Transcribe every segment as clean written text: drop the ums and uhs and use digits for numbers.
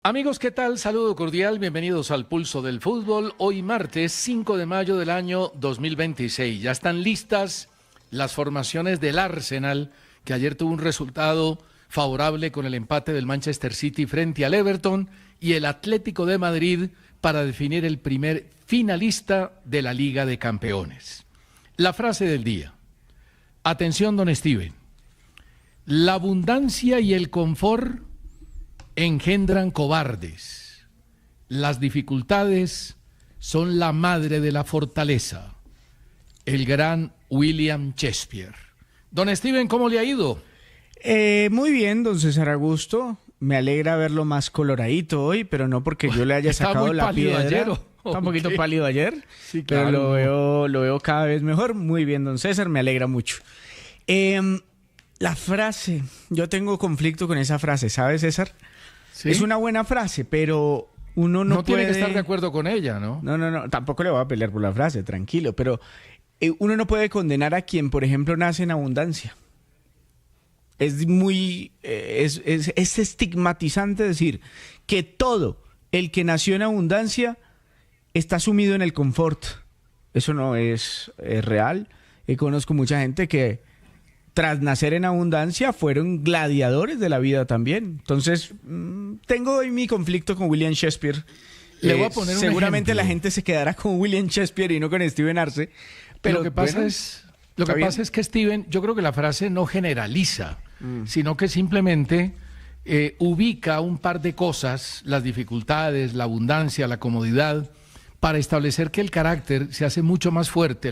Amigos, ¿qué tal? Saludo cordial, bienvenidos al Pulso del Fútbol. Hoy martes 5 de mayo del año 2026. Ya están listas las formaciones del Arsenal, que ayer tuvo un resultado favorable con el empate del Manchester City frente al Everton, y el Atlético de Madrid para definir el primer finalista de la Liga de Campeones. La frase del día. Atención, don Steven. La abundancia y el confort engendran cobardes. Las dificultades son la madre de la fortaleza. El gran William Shakespeare. Don Steven, ¿cómo le ha ido? Muy bien, don César Augusto. Me alegra verlo más coloradito hoy, pero no porque yo le haya Estaba sacado muy la pálido piedra. ayer, Está un poquito pálido ayer, Sí, pero claro. lo veo cada vez mejor. Muy bien, don César, me alegra mucho. La frase, yo tengo conflicto con esa frase, ¿sabes, César? ¿Sí? Es una buena frase, pero uno no tiene puede... que estar de acuerdo con ella, ¿no? No, tampoco le voy a pelear por la frase, tranquilo, pero uno no puede condenar a quien, por ejemplo, nace en abundancia. Es muy... es estigmatizante decir que todo el que nació en abundancia está sumido en el confort. Eso no es real. Conozco mucha gente que tras nacer en abundancia fueron gladiadores de la vida también. Entonces, tengo hoy mi conflicto con William Shakespeare. Le voy a poner un seguramente ejemplo. la gente se quedará con William Shakespeare y no con Steven Arce. Pero lo que pasa bueno, lo está que bien. pasa es que Steven, yo creo que la frase no generaliza, sino que simplemente ubica un par de cosas, las dificultades, la abundancia, la comodidad, para establecer que el carácter se hace mucho más fuerte,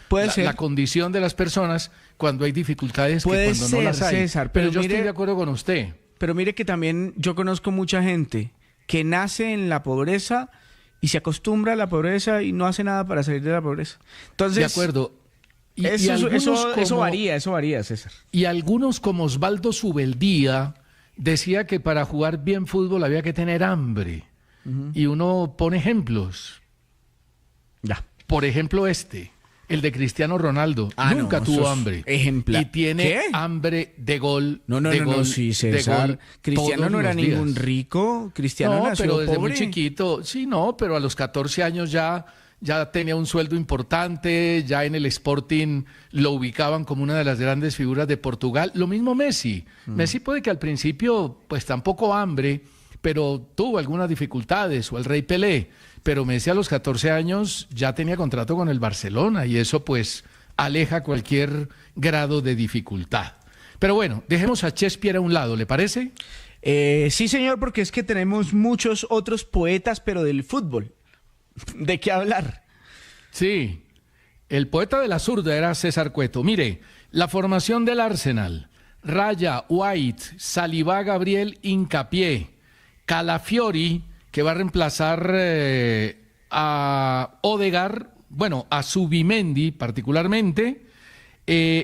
Puede ser. la condición de las personas cuando hay dificultades Puede que cuando ser, no las hay. César, pero pero yo mire- estoy de acuerdo con usted. Pero mire que también yo conozco mucha gente que nace en la pobreza y se acostumbra a la pobreza y no hace nada para salir de la pobreza. Entonces, De acuerdo. eso como- varía, César. Y algunos como Osvaldo Subeldía decía que para jugar bien fútbol había que tener hambre. Y uno pone ejemplos. Ya. Por ejemplo el de Cristiano Ronaldo. Ah, Nunca no, tuvo eso es hambre. ejemplar. Y tiene ¿Qué? hambre de gol. No, de gol, sí, de César. gol Cristiano todos no era los días. ningún rico. Cristiano No, nació pero desde pobre. muy chiquito. Sí, no, pero a los 14 años ya tenía un sueldo importante, ya en el Sporting lo ubicaban como una de las grandes figuras de Portugal. Lo mismo Messi. Messi puede que al principio, pues tampoco hambre, pero tuvo algunas dificultades, o el Rey Pelé. Pero Messi a los 14 años ya tenía contrato con el Barcelona y eso pues aleja cualquier grado de dificultad. Pero bueno, dejemos a Shakespeare a un lado, ¿le parece? Sí, señor, porque es que tenemos muchos otros poetas, pero del fútbol. ¿De qué hablar? Sí, el poeta de la zurda era César Cueto. Mire, la formación del Arsenal: Raya, White, Saliba, Gabriel, Hincapié, Calafiori, que va a reemplazar a Odegaard, bueno, a Zubimendi particularmente,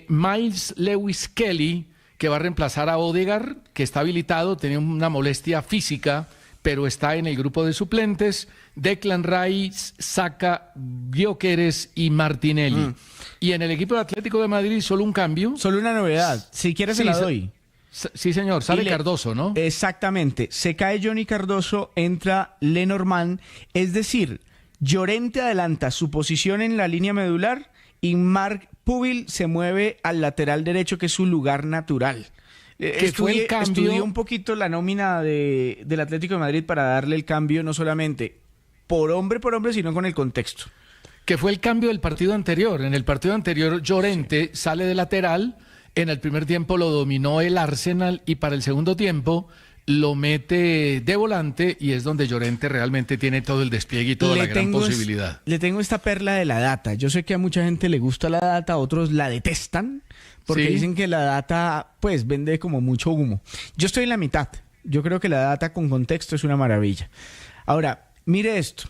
Miles Lewis Kelly, que va a reemplazar a Odegaard, que está habilitado, tenía una molestia física, pero está en el grupo de suplentes, Declan Rice, Saka, Gyökeres y Martinelli. Y en el equipo de Atlético de Madrid solo un cambio. Solo una novedad. Si quieres se Sí, la doy. Sí, señor, sale Cardoso, ¿no? Exactamente. Se cae Johnny Cardoso, entra Lenormand. Es decir, Llorente adelanta su posición en la línea medular y Marc Pubil se mueve al lateral derecho, que es su lugar natural. Que fue el cambio. Estudié un poquito la nómina del Atlético de Madrid para darle el cambio no solamente por hombre, sino con el contexto. Que fue el cambio del partido anterior. En el partido anterior, Llorente sale de lateral. En el primer tiempo lo dominó el Arsenal y para el segundo tiempo lo mete de volante y es donde Llorente realmente tiene todo el despliegue y toda la gran posibilidad. Le tengo esta perla de la data. Yo sé que a mucha gente le gusta la data, otros la detestan porque Sí. dicen que la data pues vende como mucho humo. Yo estoy en la mitad. Yo creo que la data con contexto es una maravilla. Ahora, mire esto.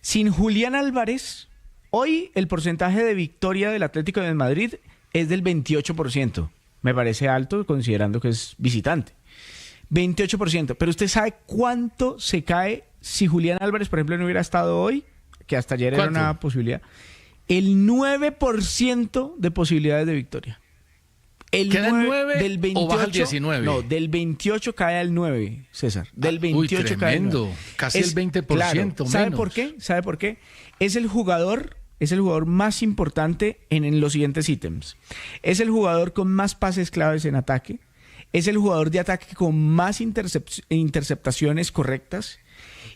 Sin Julián Álvarez, hoy el porcentaje de victoria del Atlético de Madrid es del 28%. Me parece alto considerando que es visitante. 28%. Pero ¿usted sabe cuánto se cae si Julián Álvarez, por ejemplo, no hubiera estado hoy? Que hasta ayer era una posibilidad. El 9% de posibilidades de victoria. El ¿Queda el 9 del 28, o baja al 19? No, del 28 cae al 9, César. Del 28 cae al 9. Casi el 20% claro, menos. ¿Sabe por qué? ¿Sabe por qué? Es el jugador más importante en los siguientes ítems. Es el jugador con más pases claves en ataque. Es el jugador de ataque con más interceptaciones correctas.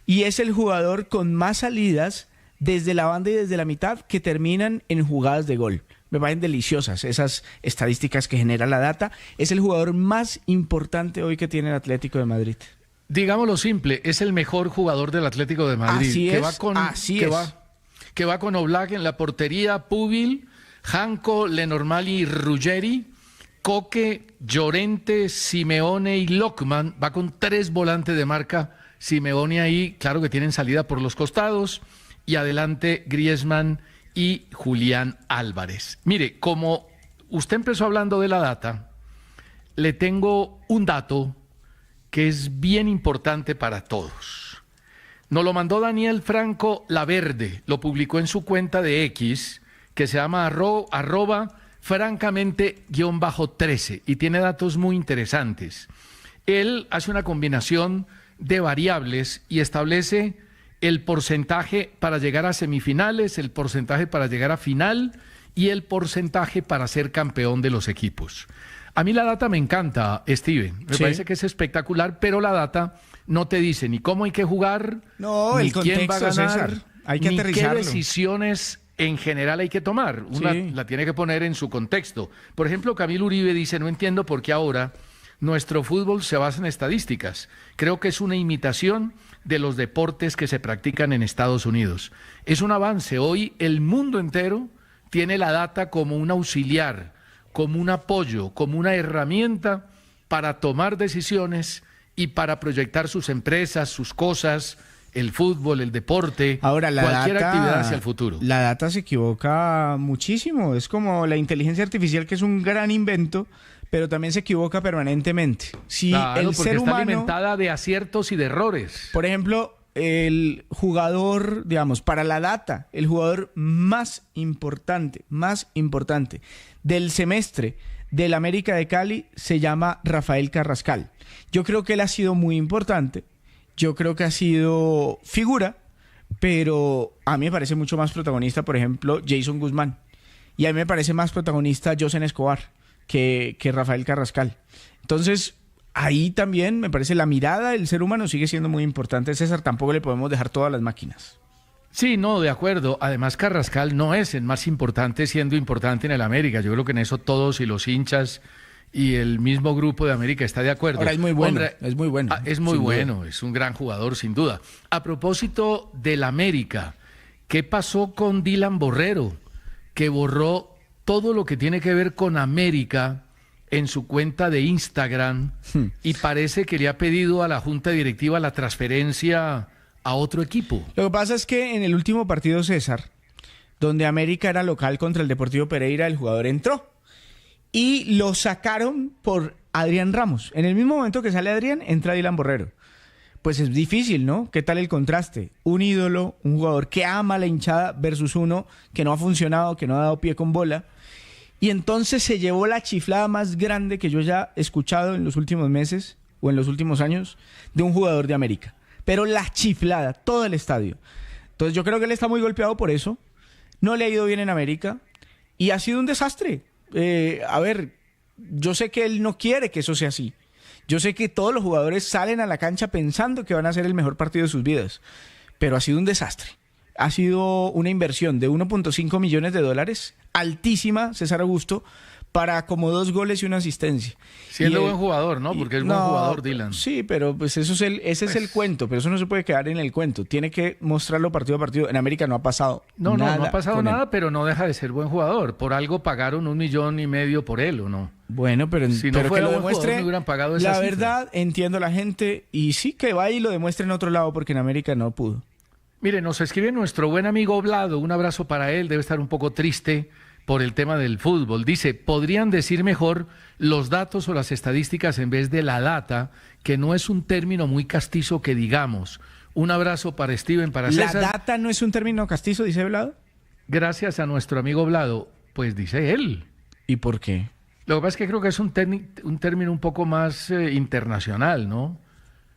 Y es el jugador con más salidas desde la banda y desde la mitad que terminan en jugadas de gol. Me parecen deliciosas esas estadísticas que genera la data. Es el jugador más importante hoy que tiene el Atlético de Madrid. Digámoslo simple, es el mejor jugador del Atlético de Madrid. Que va con Oblak en la portería, Pubil, Janko, Lenormand y Ruggeri, Coque, Llorente, Simeone y Lockman. Va con 3 volantes de marca. Simeone ahí, claro que tienen salida por los costados. Y adelante Griezmann y Julián Álvarez. Mire, como usted empezó hablando de la data, le tengo un dato que es bien importante para todos. Nos lo mandó Daniel Franco Laverde, lo publicó en su cuenta de X, que se llama arroba francamente-13, y tiene datos muy interesantes. Él hace una combinación de variables y establece el porcentaje para llegar a semifinales, el porcentaje para llegar a final y el porcentaje para ser campeón de los equipos. A mí la data me encanta, Steven. Me parece que es espectacular, pero la data no te dice ni cómo hay que jugar, ni quién va a ganar, César, hay que ni aterrizarlo. qué decisiones en general hay que tomar. Una la tiene que poner en su contexto. Por ejemplo, Camilo Uribe dice, no entiendo por qué ahora nuestro fútbol se basa en estadísticas. Creo que es una imitación de los deportes que se practican en Estados Unidos. Es un avance. Hoy el mundo entero tiene la data como un auxiliar, como un apoyo, como una herramienta para tomar decisiones y para proyectar sus empresas, sus cosas, el fútbol, el deporte, cualquier actividad hacia el futuro. La data se equivoca muchísimo. Es como la inteligencia artificial, que es un gran invento, pero también se equivoca permanentemente. Si claro, el porque ser está humano, alimentada de aciertos y de errores. por ejemplo, el jugador, digamos, para la data, el jugador más importante del semestre del América de Cali se llama Rafael Carrascal. Yo creo que él ha sido muy importante, yo creo que ha sido figura, pero a mí me parece mucho más protagonista, por ejemplo, Jason Guzmán. Y a mí me parece más protagonista Josen Escobar que Rafael Carrascal. Entonces, ahí también me parece la mirada del ser humano sigue siendo muy importante. César, tampoco le podemos dejar todas las máquinas. Sí, no, de acuerdo. Además, Carrascal no es el más importante siendo importante en el América. Yo creo que en eso todos y los hinchas y el mismo grupo de América está de acuerdo. Ahora, es muy bueno, es muy bueno, es un gran jugador, sin duda. A propósito del América, ¿qué pasó con Dylan Borrero? Que borró todo lo que tiene que ver con América en su cuenta de Instagram y parece que le ha pedido a la junta directiva la transferencia a otro equipo. Lo que pasa es que en el último partido, César, donde América era local contra el Deportivo Pereira, el jugador entró y lo sacaron por Adrián Ramos. En el mismo momento que sale Adrián, entra Dylan Borrero. Pues es difícil, ¿no? ¿Qué tal el contraste? Un ídolo, un jugador que ama a la hinchada versus uno que no ha funcionado, que no ha dado pie con bola. Y entonces se llevó la chiflada más grande que yo ya he escuchado en los últimos meses o en los últimos años de un jugador de América. Pero la chiflada, todo el estadio. Entonces yo creo que él está muy golpeado por eso. No le ha ido bien en América y ha sido un desastre. A ver, yo sé que él no quiere que eso sea así. Yo sé que todos los jugadores salen a la cancha pensando que van a hacer el mejor partido de sus vidas. Pero ha sido un desastre. Ha sido una inversión de 1.5 millones de dólares, altísima, César Augusto, para como 2 goles y una asistencia. Siendo buen jugador, ¿no? Porque es buen jugador, Dylan. Sí, pero pues ese es el cuento, pero eso no se puede quedar en el cuento. Tiene que mostrarlo partido a partido. En América no ha pasado nada. No ha pasado nada, él. pero no deja de ser buen jugador. Por algo pagaron 1,5 millones por él, ¿o no? Bueno, pero si no pero fuera que lo buen jugador, demuestre. no hubieran pagado esa la cifra. verdad, entiendo a la gente y sí que vaya y lo demuestre en otro lado porque en América no pudo. Mire, nos escribe nuestro buen amigo Oblado, un abrazo para él, debe estar un poco triste por el tema del fútbol. Dice, ¿podrían decir mejor los datos o las estadísticas en vez de la data, que no es un término muy castizo que digamos? Un abrazo para Steven, para César. ¿La data no es un término castizo, dice Oblado? Gracias a nuestro amigo Oblado, pues dice él. ¿Y por qué? Lo que pasa es que creo que es un término un poco más internacional, ¿no?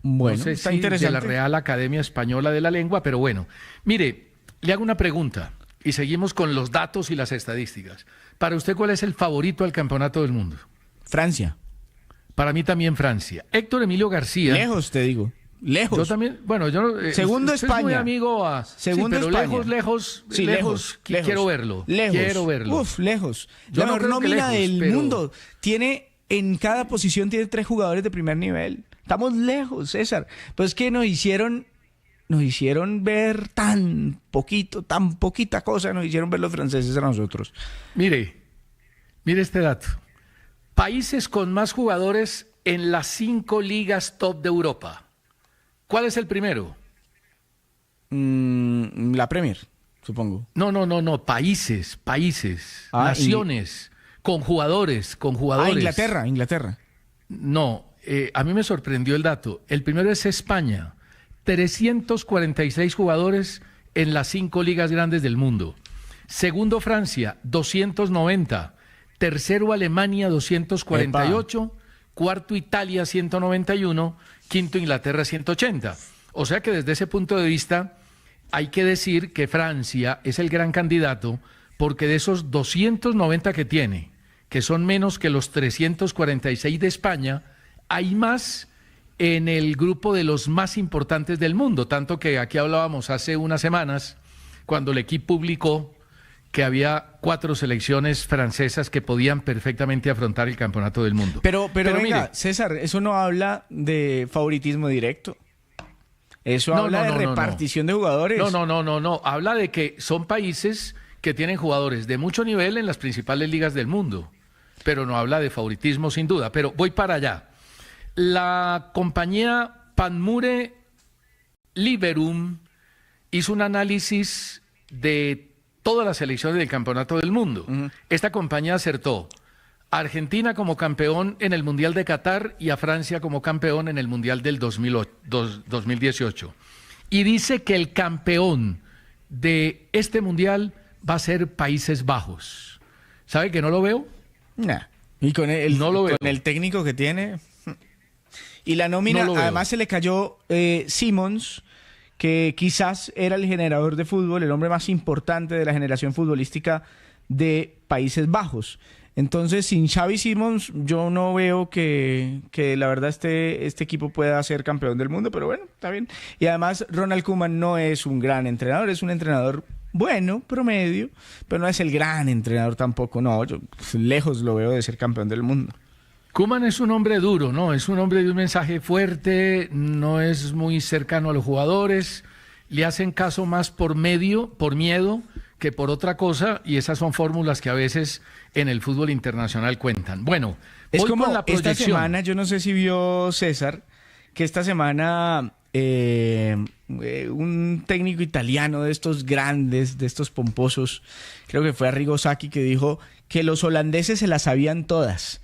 No Bueno, sé está si de la interesante. Real Academia Española de la Lengua, pero bueno. Mire, le hago una pregunta y seguimos con los datos y las estadísticas. Para usted, ¿cuál es el favorito al campeonato del mundo? Francia. Para mí también Francia. Héctor Emilio García. Lejos, te digo. Lejos. Yo también, bueno, yo Segundo usted es muy España. amigo a Segundo sí, pero España. lejos, Sí, lejos. quiero verlo. Lejos. Quiero verlo. Uf, lejos. Yo La no mejor creo que nómina lejos, del pero- mundo. Tiene, en cada posición tiene 3 jugadores de primer nivel. Estamos lejos, César. Pues es que nos hicieron ver tan poquita cosa, nos hicieron ver los franceses a nosotros. Mire este dato. Países con más jugadores en las 5 ligas top de Europa. ¿Cuál es el primero? La Premier, supongo. No. Países, Ah, naciones, con jugadores. Inglaterra. No, a mí me sorprendió el dato. El primero es España. 346 jugadores en las 5 ligas grandes del mundo. Segundo, Francia, 290. Tercero, Alemania, 248. Cuarto, Italia, 191. Quinto, Inglaterra, 180. O sea que desde ese punto de vista hay que decir que Francia es el gran candidato porque de esos 290 que tiene, que son menos que los 346 de España, hay más en el grupo de los más importantes del mundo, tanto que aquí hablábamos hace unas semanas cuando el equipo publicó que había 4 selecciones francesas que podían perfectamente afrontar el campeonato del mundo. Pero venga, mire, César, eso no habla de favoritismo directo. Eso habla de repartición de jugadores. No. Habla de que son países que tienen jugadores de mucho nivel en las principales ligas del mundo, pero no habla de favoritismo sin duda. Pero voy para allá. La compañía Panmure Liberum hizo un análisis de todas las selecciones del campeonato del mundo. Esta compañía acertó a Argentina como campeón en el Mundial de Qatar y a Francia como campeón en el Mundial del 2018. Y dice que el campeón de este Mundial va a ser Países Bajos. ¿Sabe que no lo veo? Nah. Y con No lo veo. con el técnico que tiene. Y la nómina, No lo veo. además se le cayó Simons, que quizás era el generador de fútbol, el hombre más importante de la generación futbolística de Países Bajos. Entonces, sin Xavi Simons, yo no veo que la verdad este equipo pueda ser campeón del mundo, pero bueno, está bien. Y además, Ronald Koeman no es un gran entrenador, es un entrenador bueno, promedio, pero no es el gran entrenador tampoco. No, yo lejos lo veo de ser campeón del mundo. Koeman es un hombre duro, ¿no? Es un hombre de un mensaje fuerte, no es muy cercano a los jugadores, le hacen caso más por miedo, que por otra cosa, y esas son fórmulas que a veces en el fútbol internacional cuentan. Bueno, Es voy como con la esta proyección. semana, yo no sé si vio César, que esta semana un técnico italiano de estos grandes, de estos pomposos, creo que fue Arrigo Sacchi, que dijo que los holandeses se las sabían todas,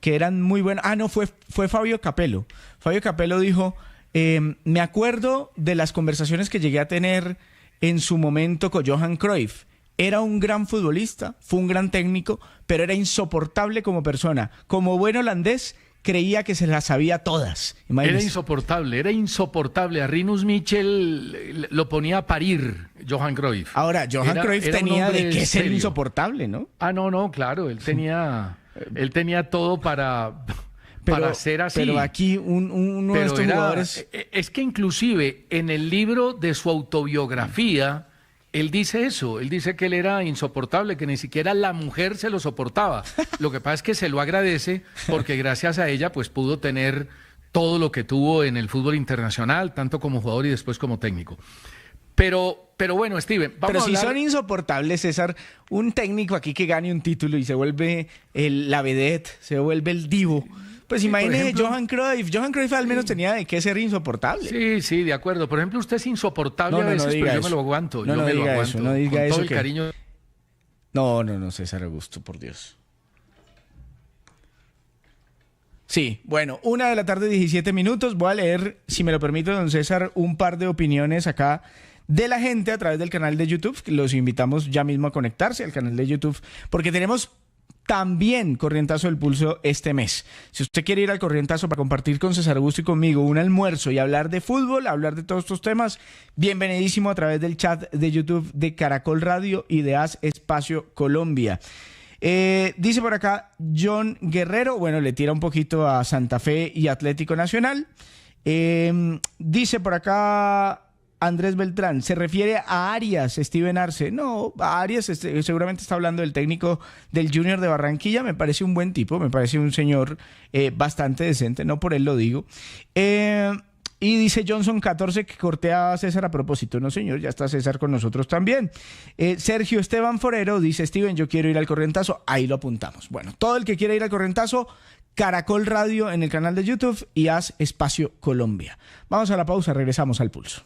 que eran muy buenos. Ah, no, fue Fabio Capello. Fabio Capello dijo, me acuerdo de las conversaciones que llegué a tener en su momento con Johan Cruyff. Era un gran futbolista, fue un gran técnico, pero era insoportable como persona. Como buen holandés, creía que se las sabía todas. Imagínese. Era insoportable. A Rinus Michel lo ponía a parir Johan Cruyff. Ahora, Johan Cruyff era un tenía hombre de qué ser serio. insoportable, ¿no? Ah, no, claro, él tenía todo para ser así. Pero aquí uno de estos jugadores... Es que inclusive en el libro de su autobiografía, él dice eso, él dice que él era insoportable, que ni siquiera la mujer se lo soportaba. Lo que pasa es que se lo agradece porque gracias a ella pues pudo tener todo lo que tuvo en el fútbol internacional, tanto como jugador y después como técnico. Pero bueno, Steven, vamos Pero a si hablar... son insoportables, César, un técnico aquí que gane un título y se vuelve la vedette, se vuelve el divo. Pues Sí, por imagínese ejemplo- Johan Cruyff. Johan Cruyff al menos tenía de qué ser insoportable. Sí, de acuerdo. Por ejemplo, usted es insoportable No, a no, no veces, diga pero yo eso. me lo aguanto. No, yo no me lo diga aguanto. eso, no diga con eso todo el que- cariño. No, César Augusto, por Dios. Sí, bueno, 1:17 p.m. Voy a leer, si me lo permite, don César, un par de opiniones acá de la gente a través del canal de YouTube. Los invitamos ya mismo a conectarse al canal de YouTube, porque tenemos también Corrientazo del Pulso este mes. Si usted quiere ir al Corrientazo para compartir con César Augusto y conmigo un almuerzo y hablar de fútbol, hablar de todos estos temas, bienvenidísimo a través del chat de YouTube de Caracol Radio y de Haz Espacio Colombia. Dice por acá John Guerrero, bueno, le tira un poquito a Santa Fe y Atlético Nacional. Dice por acá Andrés Beltrán, se refiere a Arias, Steven Arce. No, a Arias seguramente está hablando del técnico del Junior de Barranquilla. Me parece un buen tipo, me parece un señor bastante decente, no por él lo digo. Y dice Johnson 14 que cortea a César a propósito. No, señor, ya está César con nosotros también. Sergio Esteban Forero dice, Steven, yo quiero ir al Corrientazo. Ahí lo apuntamos. Bueno, todo el que quiera ir al Corrientazo, Caracol Radio en el canal de YouTube y Haz Espacio Colombia. Vamos a la pausa, regresamos al Pulso.